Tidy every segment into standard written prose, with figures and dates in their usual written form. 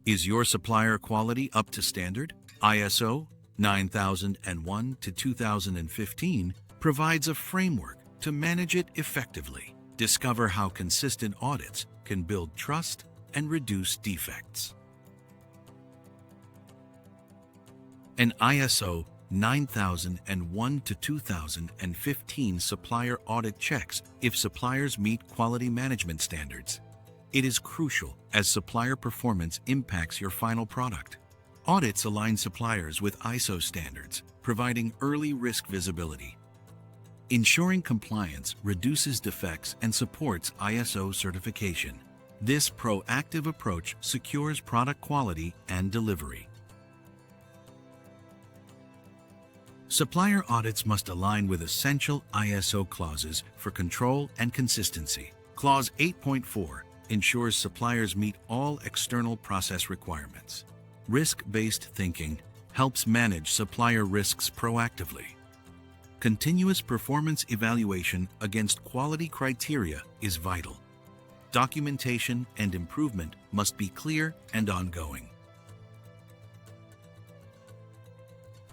Is your supplier quality up to standard? ISO 9001 to 2015 provides a framework to manage it effectively. Discover how consistent audits can build trust and reduce defects. An ISO 9001 to 2015 supplier audit checks if suppliers meet quality management standards. It is crucial as supplier performance impacts your final product. Audits align suppliers with ISO standards, providing early risk visibility. Ensuring compliance reduces defects and supports ISO certification. This proactive approach secures product quality and delivery. Supplier audits must align with essential ISO clauses for control and consistency. Clause 8.4 ensures suppliers meet all external process requirements. Risk-based thinking helps manage supplier risks proactively. Continuous performance evaluation against quality criteria is vital. Documentation and improvement must be clear and ongoing.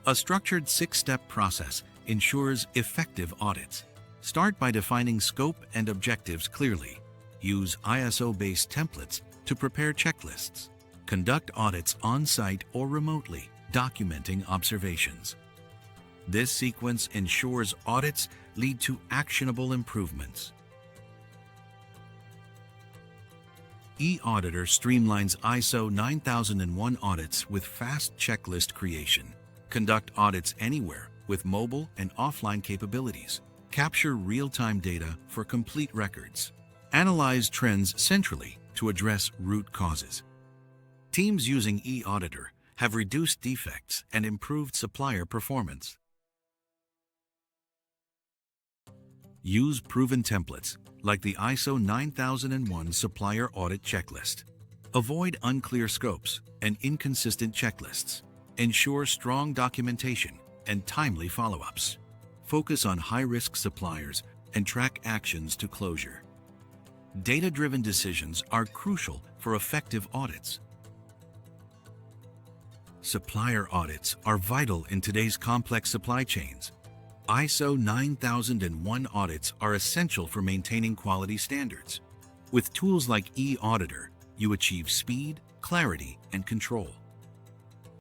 A structured 6-step process ensures effective audits. Start by defining scope and objectives clearly. Use ISO-based templates to prepare checklists. Conduct audits on-site or remotely, documenting observations. This sequence ensures audits lead to actionable improvements. eAuditor streamlines ISO 9001 audits with fast checklist creation. Conduct audits anywhere with mobile and offline capabilities. Capture real-time data for complete records. Analyze trends centrally to address root causes. Teams using eAuditor have reduced defects and improved supplier performance. Use proven templates like the ISO 9001 Supplier Audit Checklist. Avoid unclear scopes and inconsistent checklists. Ensure strong documentation and timely follow-ups. Focus on high-risk suppliers and track actions to closure. Data-driven decisions are crucial for effective audits. Supplier audits are vital in today's complex supply chains. ISO 9001 audits are essential for maintaining quality standards. With tools like eAuditor, you achieve speed, clarity, and control.